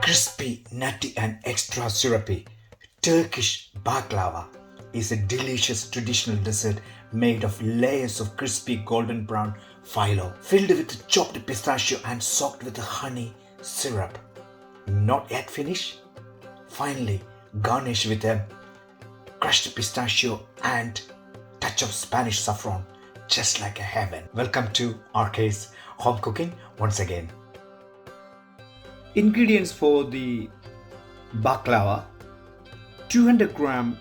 Crispy, nutty, and extra syrupy, Turkish baklava is a delicious traditional dessert made of layers of crispy golden brown phyllo filled with chopped pistachio and soaked with honey syrup. Not yet finished? Finally, garnish with a crushed pistachio and touch of Spanish saffron, just like a heaven. Welcome to RK's home cooking once again. Ingredients for the baklava: 200 gram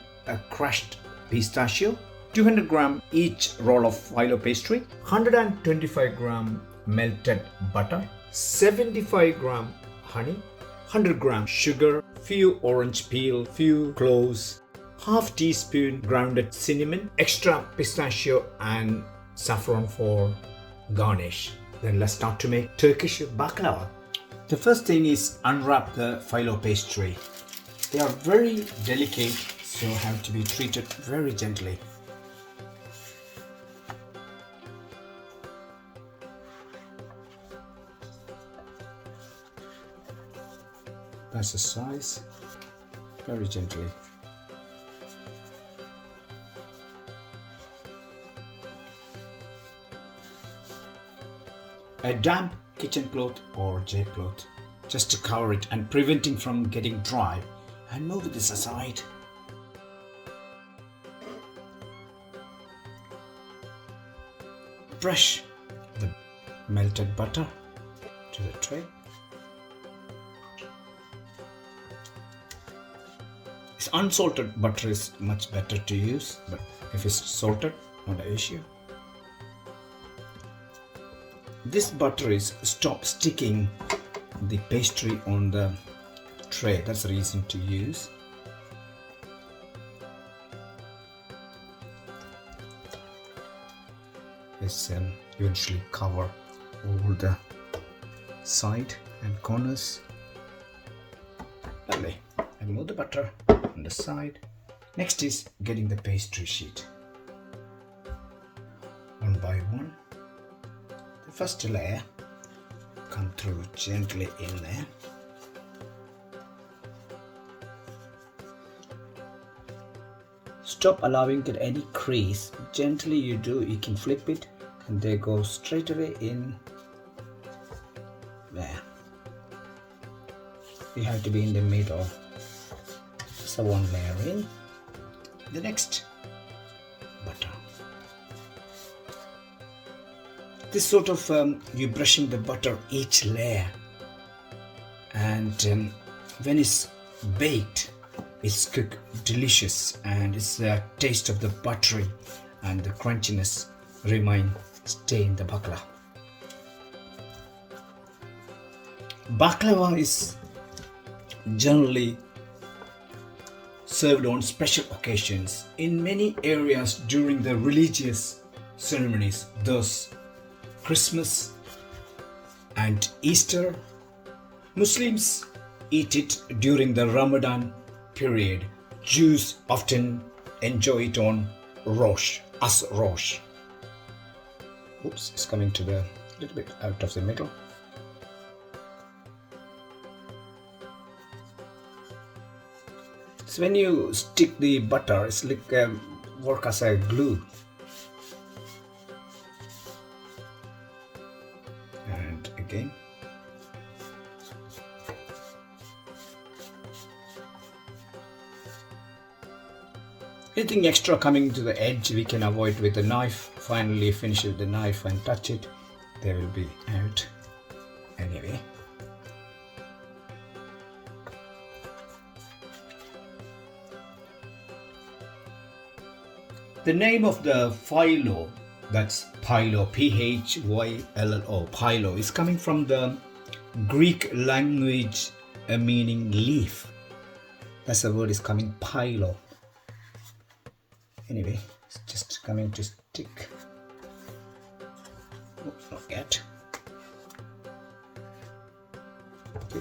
crushed pistachio, 200 gram each roll of phyllo pastry, 125 gram melted butter, 75 gram honey, 100 gram sugar, few orange peel, few cloves, half teaspoon grounded cinnamon, extra pistachio and saffron for garnish. Then let's start to make Turkish baklava. The first thing is unwrap the phyllo pastry. They are very delicate, so have to be treated very gently. That's the size, very gently. A damp kitchen cloth or j cloth just to cover it and preventing from getting dry, and move this aside. Brush the melted butter to the tray. This unsalted butter is much better to use, but if it's salted, not an issue. This butter is stop sticking the pastry on the tray. That's the reason to use. This eventually cover all the side and corners. Lovely. And move the butter on the side. Next is getting the pastry sheet. One by one. The first layer come through gently in there. Stop allowing that any crease. Gently you can flip it and they go straight away in there. You have to be in the middle. So one layer in. The next butter. This sort of you brushing the butter each layer, and when it's baked, it's cooked delicious, and it's the taste of the buttery and the crunchiness stay in the baklava. Baklava is generally served on special occasions in many areas during the religious ceremonies, thus Christmas and Easter. Muslims eat it during the Ramadan period. Jews often enjoy it on Rosh, as Rosh. Oops, it's coming to the little bit out of the middle. So when you stick the butter, it's like work as a glue. And again. Anything extra coming to the edge we can avoid with the knife. Finally finish with the knife and touch it. They will be out anyway. The name of the phyllo, that's phyllo, P-H-Y-L-L-O, phyllo, is coming from the Greek language meaning leaf. That's the word is coming, phyllo. Anyway, it's just coming to stick. Oops, not yet. Okay.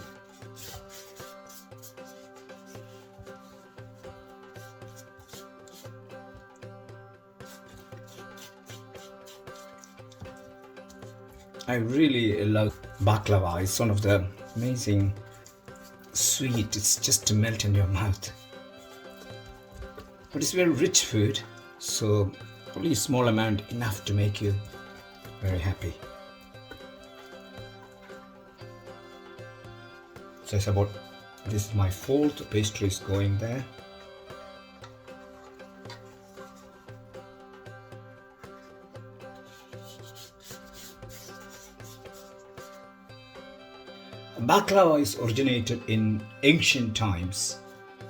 I really love baklava. It's one of the amazing sweet, it's just to melt in your mouth. But it's very rich food, so only a small amount enough to make you very happy. So it's about, this is my fourth pastry is going there. Baklava is originated in ancient times,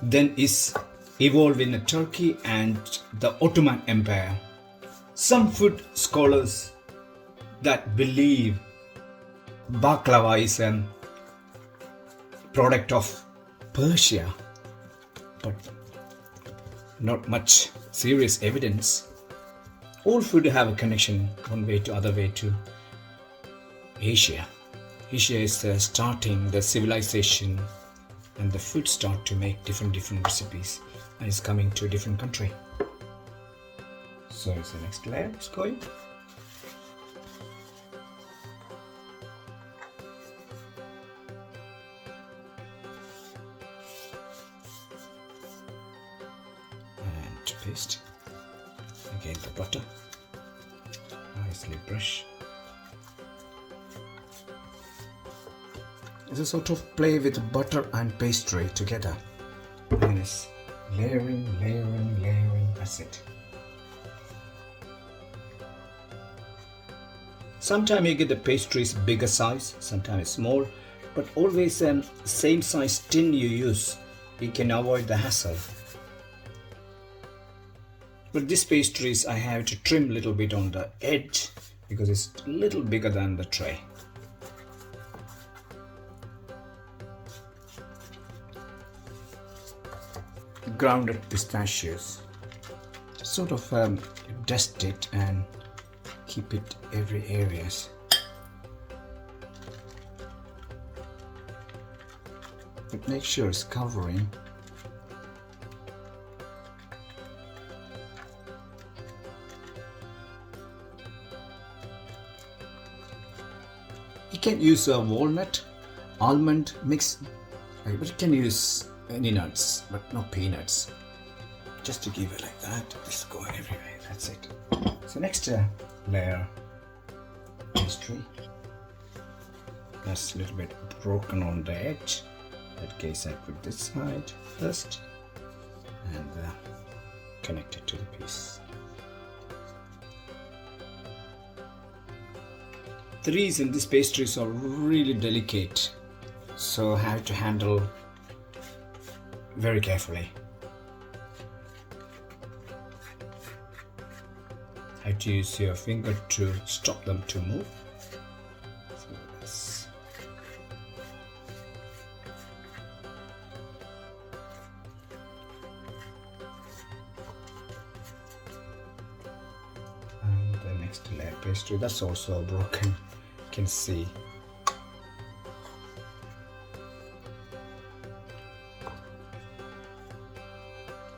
then is evolved in Turkey and the Ottoman Empire. Some food scholars that believe baklava is a product of Persia, but not much serious evidence. All food have a connection one way to other way to Asia. Asia is starting the civilization, and the food start to make different recipes, and it's coming to a different country. So it's the next layer is going. And paste. Again the butter. Nicely brush. It's a sort of play with butter and pastry together. And it's layering, that's it. Sometimes you get the pastries bigger size, sometimes small, but always same size tin you use. You can avoid the hassle. But this pastries I have to trim a little bit on the edge because it's a little bigger than the tray. Grounded pistachios. Sort of dust it and keep it every areas. But make sure it's covering. You can use a walnut, almond mix, but you can use any nuts, but not peanuts. Just to give it like that, just go everywhere, that's it. So next layer, pastry. That's a little bit broken on the edge. In that case I put this side first and connect it to the piece. The reason these pastries are really delicate, so have to handle very carefully. Have to use your finger to stop them to move. So this. And the next layer pastry, that's also broken. You can see.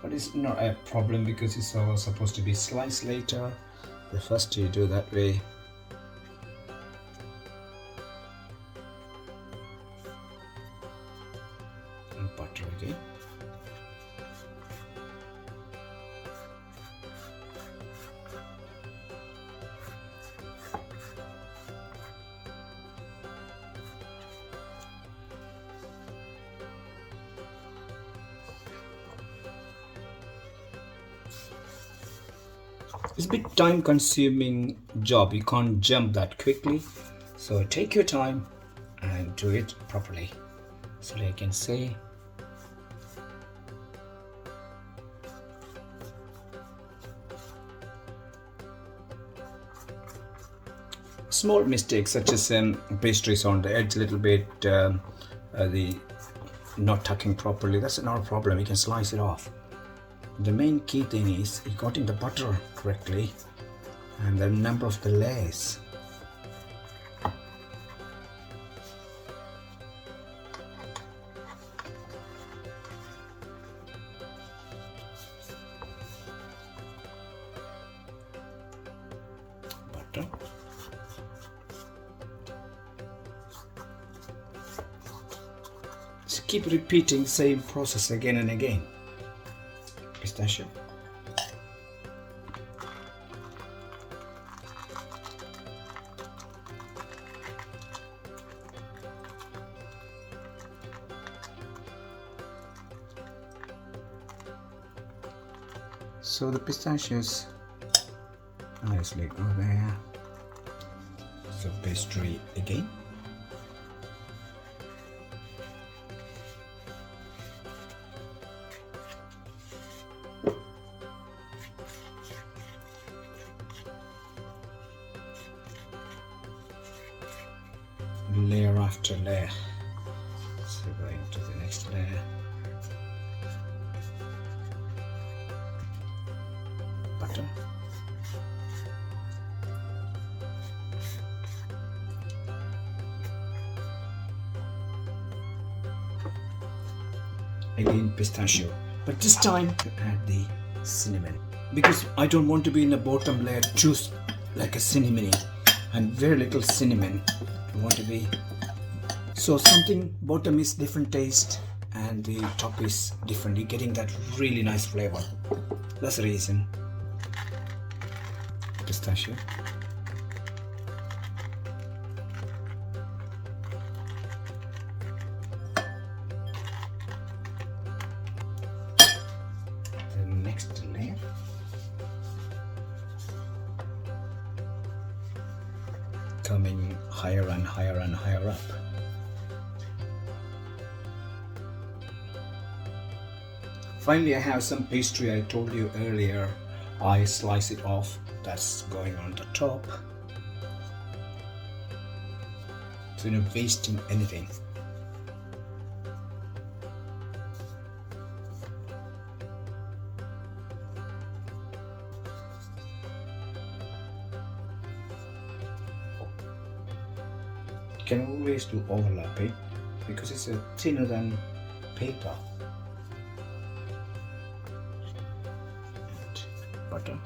But it's not a problem because it's all supposed to be sliced later. The first you do that way. And butter again. It's a bit time consuming job, you can't jump that quickly, so take your time and do it properly. So I can say small mistakes such as pastries on the edge a little bit, the not tucking properly, that's not a problem, you can slice it off. The main key thing is you got in the butter correctly and the number of the layers. Butter. keep repeating same process again and again. Pistachio. So the pistachios nicely go there. So pastry again. Layer after layer. So going to the next layer. Butter. Again pistachio, but this time to add the cinnamon, because I don't want to be in the bottom layer choose like a cinnamon and very little cinnamon. I want to be so something bottom is different taste and the top is different. You're getting that really nice flavor. That's the reason. Pistachio. The next layer. Coming higher and higher and higher up. Finally, I have some pastry I told you earlier. I slice it off. That's going on the top. So you're not wasting anything. You can always do overlapping because it's thinner than paper. And butter.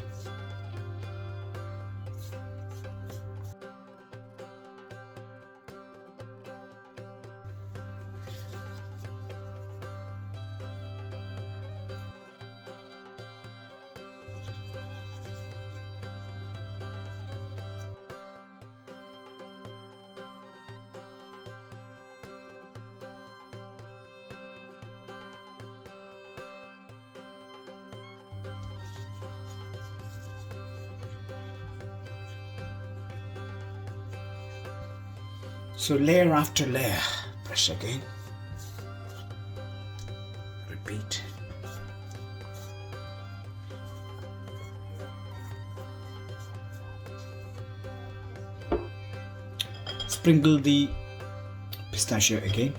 So layer after layer, brush again, repeat. Sprinkle the pistachio again.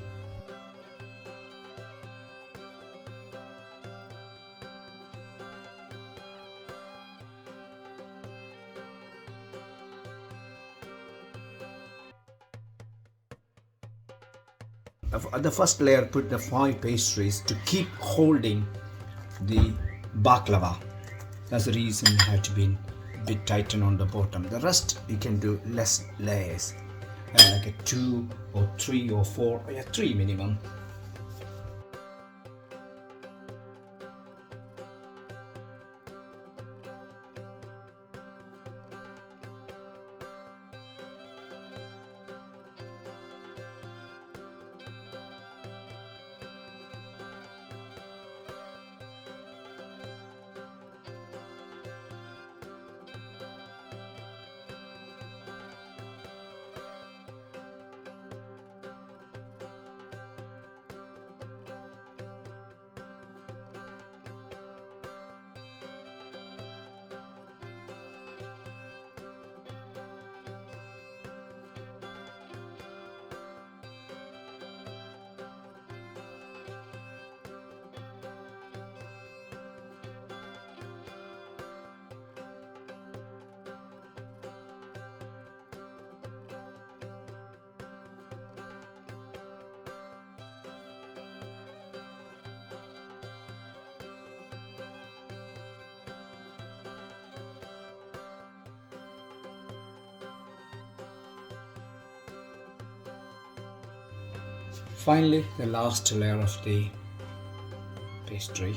The first layer, put the 5 pastries to keep holding the baklava. That's the reason it had to be a bit tightened on the bottom. The rest you can do less layers, like a 2 or 3 or 4, yeah, 3 minimum. Finally, the last layer of the pastry.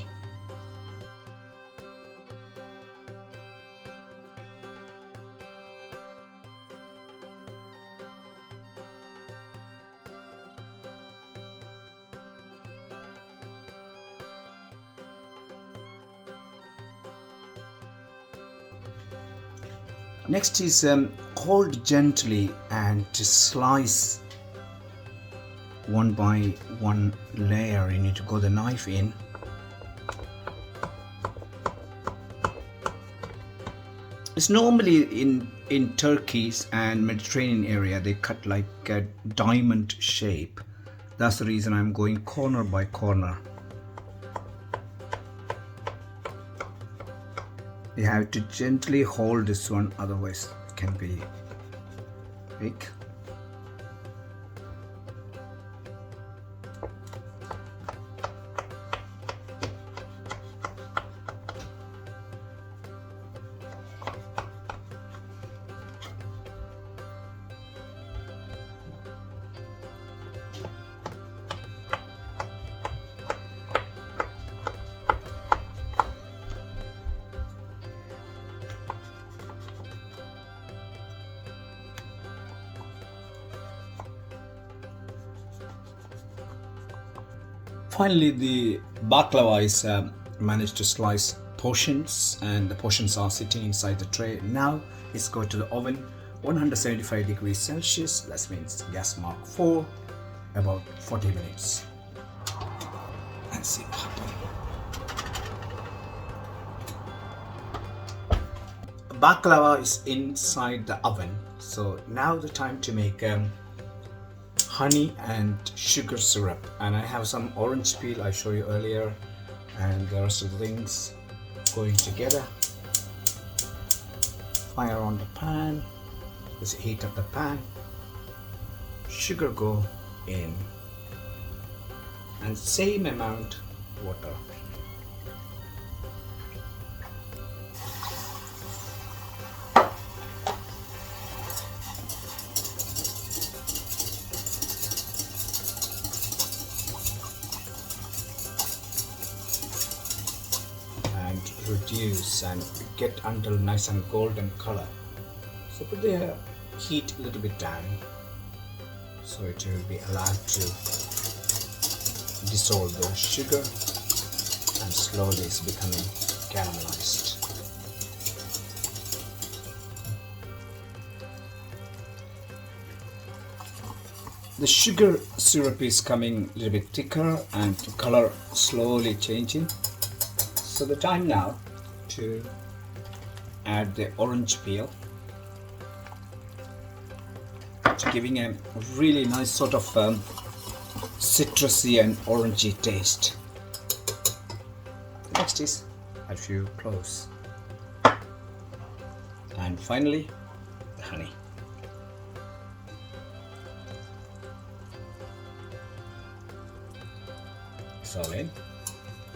Next is hold gently and slice one by one layer. You need to go the knife in. It's normally in Turkey's and Mediterranean area they cut like a diamond shape. That's the reason I'm going corner by corner. You have to gently hold this one, otherwise it can be big. Finally, the baklava is managed to slice portions, and the portions are sitting inside the tray. Now let's go to the oven, 175 degrees Celsius. That means gas mark for about 40 minutes. And see what happens. Baklava is inside the oven, so now the time to make honey and sugar syrup. And I have some orange peel I showed you earlier, and the rest of the things going together. Fire on the pan. Let's heat up the pan. Sugar go in, and same amount water. Reduce and get until nice and golden color. So put the heat a little bit down, so it will be allowed to dissolve the sugar, and slowly it's becoming caramelized. The sugar syrup is coming a little bit thicker and color slowly changing. So the time now to add the orange peel, giving a really nice sort of citrusy and orangey taste. Next is a few cloves, and finally the honey. It's all in,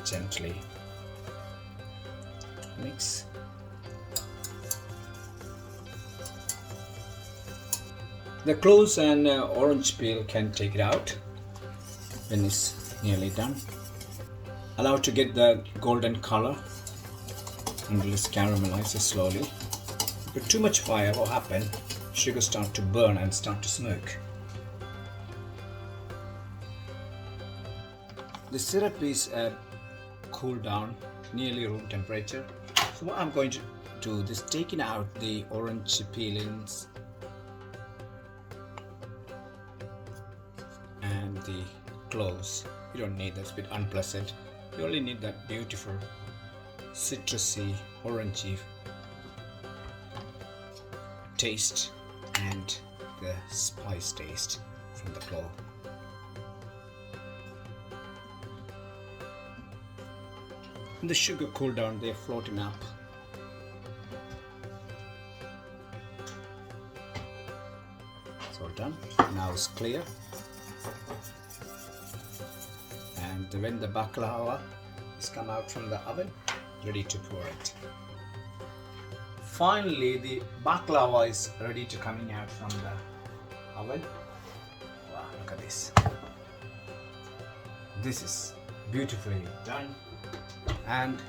gently mix. The cloves and orange peel can take it out when it's nearly done. Allow it to get the golden color until it's caramelizes slowly. But too much fire will happen, sugar start to burn and start to smoke. The syrup is cooled down nearly room temperature. So what I'm going to do is taking out the orange peelings and the cloves. You don't need that, it's a bit unpleasant. You only need that beautiful citrusy, orangey taste and the spice taste from the clove. When the sugar cooled down, they're floating up. It's all done. Now it's clear. And when the baklava is come out from the oven, ready to pour it. Finally, the baklava is ready to coming out from the oven. Wow, look at this. This is beautifully done. And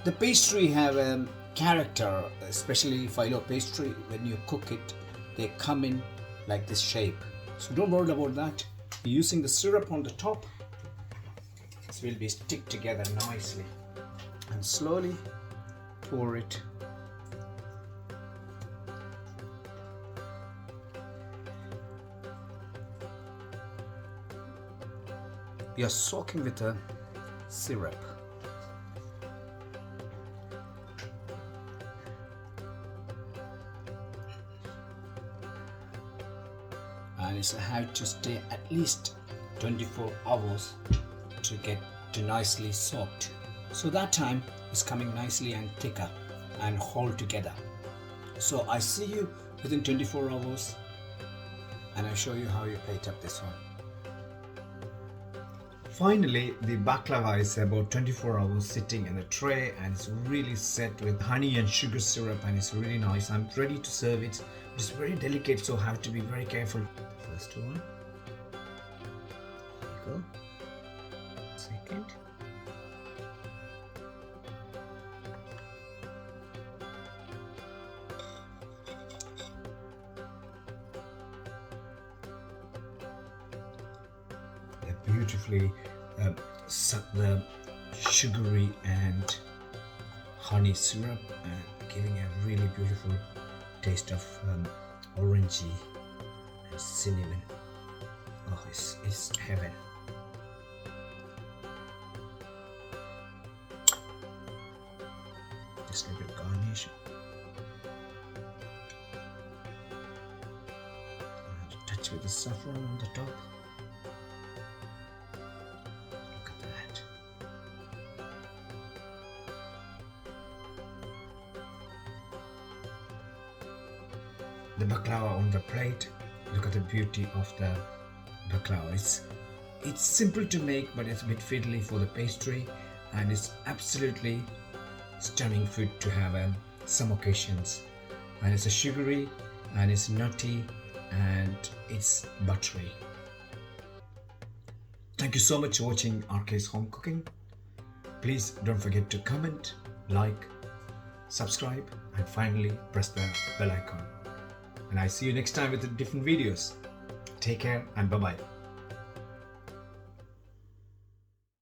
the pastry have a character, especially phyllo pastry. When you cook it, they come in like this shape. So don't worry about that. Using the syrup on the top, this will be stick together nicely. And slowly pour it. We are soaking with a syrup. And it has to stay at least 24 hours to get to nicely soaked. So that time is coming nicely and thicker and hold together. So I see you within 24 hours and I show you how you plate up this one. Finally, the baklava is about 24 hours sitting in a tray and it's really set with honey and sugar syrup and it's really nice. I'm ready to serve it. It's very delicate, so I have to be very careful. First one. There you go. Second. Beautifully the sugary and honey syrup and giving a really beautiful taste of orangey and cinnamon. Oh, it's heaven. Just a little bit garnish. And touch with the saffron on the top. The baklava on the plate. Look at the beauty of the baklava. It's simple to make, but it's a bit fiddly for the pastry, and it's absolutely stunning food to have on some occasions. And it's a sugary, and it's nutty, and it's buttery. Thank you so much for watching RK's Home Cooking. Please don't forget to comment, like, subscribe, and finally press the bell icon. And I see you next time with different videos. Take care and bye-bye.